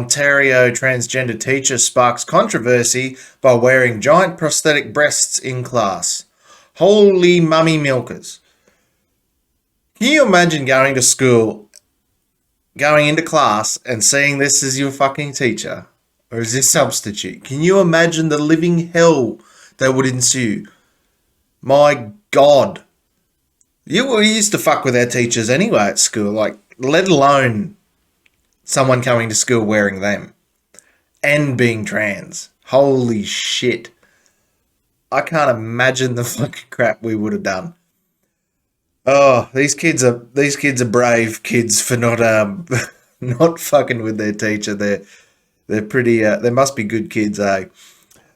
Ontario transgender teacher sparks controversy by wearing giant prosthetic breasts in class. Holy mummy milkers. Can you imagine going to school, going into class and seeing this as your fucking teacher? Or is this substitute? Can you imagine the living hell that would ensue? My God. We used to fuck with our teachers anyway at school, like, let alone someone coming to school wearing them and being trans. Holy shit. I can't imagine the fucking crap we would have done. Oh, these kids are brave kids for not not fucking with their teacher. They're pretty they must be good kids, eh?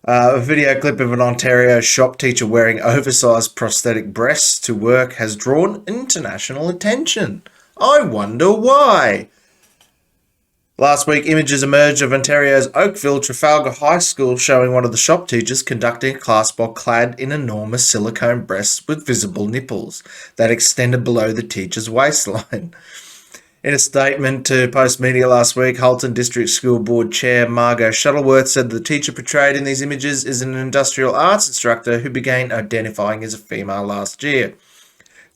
A video clip of an Ontario shop teacher wearing oversized prosthetic breasts to work has drawn international attention. I wonder why. Last week, images emerged of Ontario's Oakville Trafalgar High School showing one of the shop teachers conducting a class while clad in enormous silicone breasts with visible nipples that extended below the teacher's waistline. In a statement to Post Media last week, Halton District School Board Chair Margot Shuttleworth said the teacher portrayed in these images is an industrial arts instructor who began identifying as a female last year.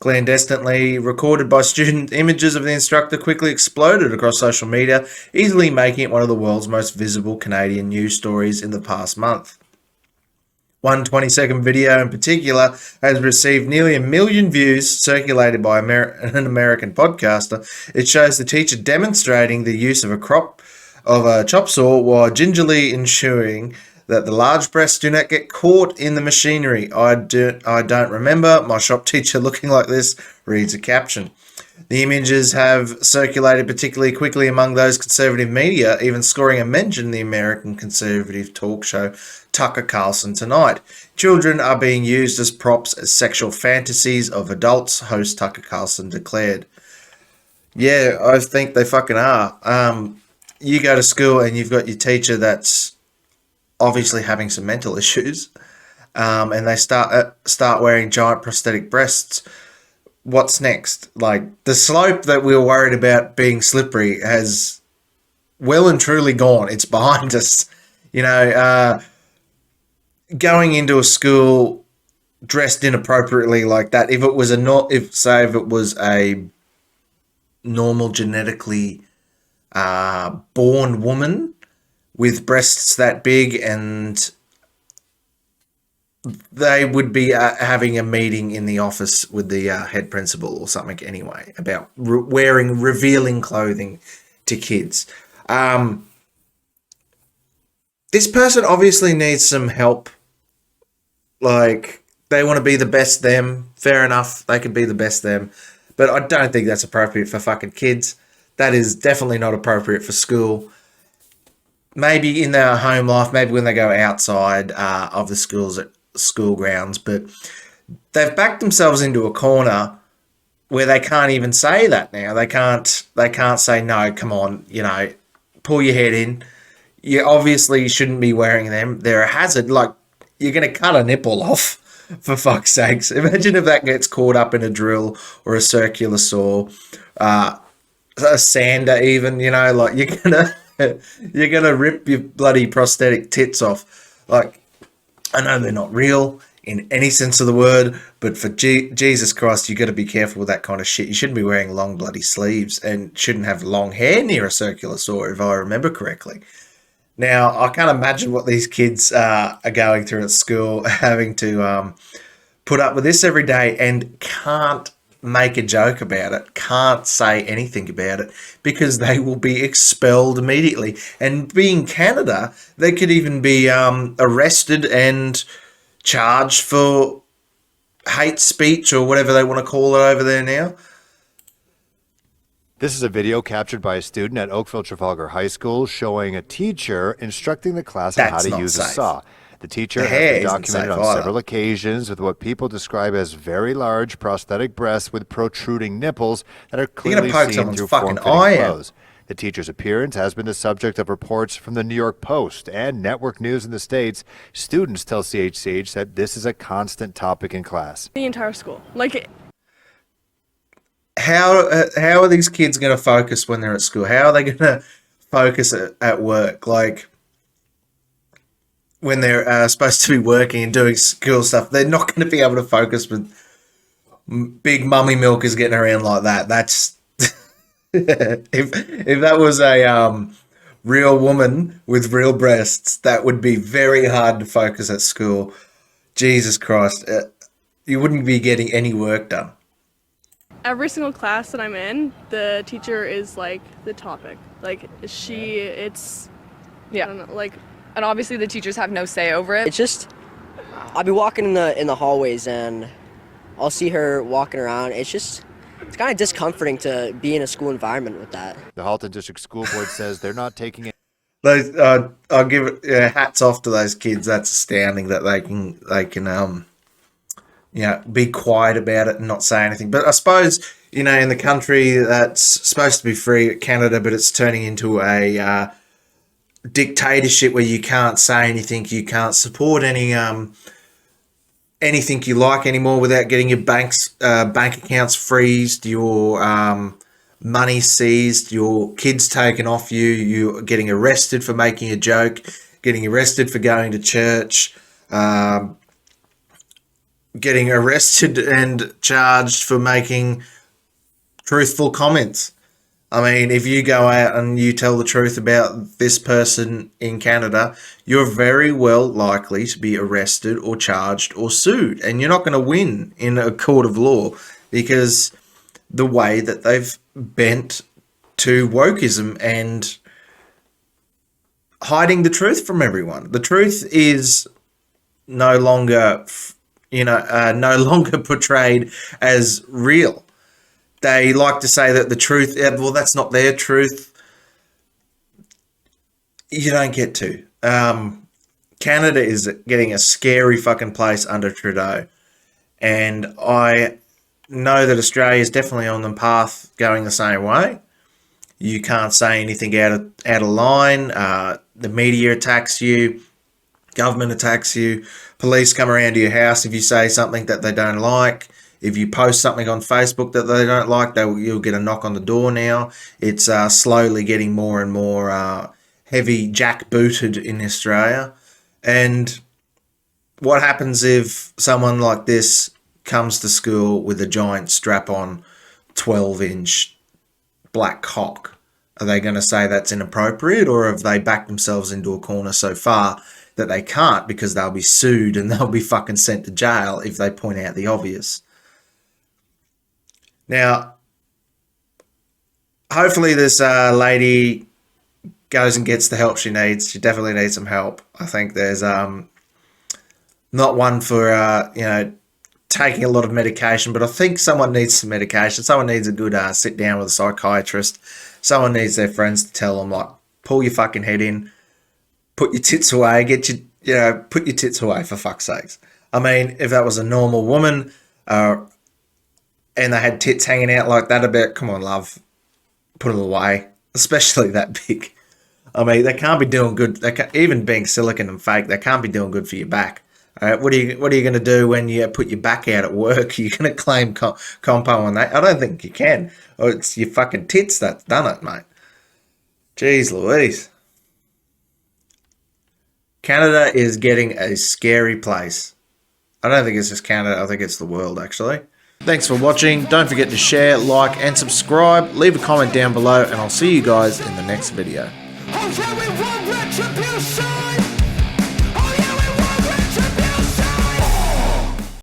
Clandestinely recorded by student images of the instructor quickly exploded across social media, easily making it one of the world's most visible Canadian news stories in the past month. One 20-second video in particular has received nearly 1 million views, circulated by an American podcaster. It shows the teacher demonstrating the use of a chop saw while gingerly ensuring that the large breasts do not get caught in the machinery. I don't remember my shop teacher looking like this, reads a caption. The images have circulated particularly quickly among those conservative media, even scoring a mention in the American conservative talk show Tucker Carlson Tonight. Children are being used as props as sexual fantasies of adults, host Tucker Carlson declared. Yeah, I think they fucking are. You go to school and you've got your teacher that's obviously having some mental issues, and they start wearing giant prosthetic breasts. What's next? Like, the slope that we were worried about being slippery has well and truly gone. It's behind us. You know, going into a school dressed inappropriately like that, if it was a normal genetically born woman with breasts that big, and they would be having a meeting in the office with the head principal or something anyway about wearing revealing clothing to kids. This person obviously needs some help. Like, they want to be the best them. Fair enough, they can be the best them. But I don't think that's appropriate for fucking kids. That is definitely not appropriate for school. Maybe in their home life, maybe when they go outside of the school grounds, but they've backed themselves into a corner where they can't even say that now. They can't say, no, come on, pull your head in. You obviously shouldn't be wearing them. They're a hazard. Like, you're going to cut a nipple off, for fuck's sakes. Imagine if that gets caught up in a drill or a circular saw, a sander even, like you're gonna rip your bloody prosthetic tits off. Like, I know they're not real in any sense of the word, but for Jesus Christ, you got to be careful with that kind of shit. You shouldn't be wearing long bloody sleeves and shouldn't have long hair near a circular saw, if I remember correctly. Now, I can't imagine what these kids are going through at school, having to put up with this every day and can't make a joke about it, can't say anything about it, because they will be expelled immediately. And being Canada, they could even be arrested and charged for hate speech or whatever they want to call it over there now. This is a video captured by a student at Oakville Trafalgar High School showing a teacher instructing the class on how to use a saw. The teacher has been documented on several occasions with what people describe as very large prosthetic breasts with protruding nipples that are clearly seen through form-fitting clothes. The teacher's appearance has been the subject of reports from the New York Post and network news in the States. Students tell CHCH that this is a constant topic in class. The entire school. How are these kids going to focus when they're at school? How are they going to focus at work. Like, when they're supposed to be working and doing school stuff, they're not going to be able to focus with big mummy milkers getting around like that. That's if that was a real woman with real breasts, that would be very hard to focus at school. Jesus Christ, you wouldn't be getting any work done. Every single class that I'm in, the teacher is like the topic. Like it's yeah. I don't know, like. And obviously the teachers have no say over it. It's just, I'll be walking in the hallways and I'll see her walking around. It's kind of discomforting to be in a school environment with that. The Halton District School Board says they're not taking it. I'll give it hats off to those kids. That's astounding that they can be quiet about it and not say anything. But I suppose, in the country that's supposed to be free, Canada, but it's turning into a dictatorship where you can't say anything, you can't support anything you like anymore without getting your bank accounts freezed, your money seized, your kids taken off you, you getting arrested for making a joke, getting arrested for going to church, getting arrested and charged for making truthful comments. I mean, if you go out and you tell the truth about this person in Canada, you're very well likely to be arrested or charged or sued. And you're not going to win in a court of law because the way that they've bent to wokeism and hiding the truth from everyone. The truth is no longer, no longer portrayed as real. They like to say that the truth, well, that's not their truth. You don't get to. Canada is getting a scary fucking place under Trudeau. And I know that Australia is definitely on the path going the same way. You can't say anything out of line. The media attacks you. Government attacks you. Police come around to your house if you say something that they don't like. If you post something on Facebook that they don't like, you'll get a knock on the door now. It's slowly getting more and more heavy jackbooted in Australia. And what happens if someone like this comes to school with a giant strap-on 12-inch black cock? Are they going to say that's inappropriate, or have they backed themselves into a corner so far that they can't because they'll be sued and they'll be fucking sent to jail if they point out the obvious? Now, hopefully this lady goes and gets the help she needs. She definitely needs some help. I think there's not one for, taking a lot of medication, but I think someone needs some medication. Someone needs a good sit down with a psychiatrist. Someone needs their friends to tell them, like, pull your fucking head in, put your tits away, put your tits away, for fuck's sakes. I mean, if that was a normal woman, and they had tits hanging out like that, about, come on, love, put them away, especially that big. I mean, they can't be doing good. Even being silicone and fake, they can't be doing good for your back. All right, what are you going to do when you put your back out at work? Are you going to claim compo on that? I don't think you can. Or it's your fucking tits that's done it, mate. Jeez Louise. Canada is getting a scary place. I don't think it's just Canada. I think it's the world, actually. Thanks for watching. Don't forget to share, like, and subscribe. Leave a comment down below, and I'll see you guys in the next video.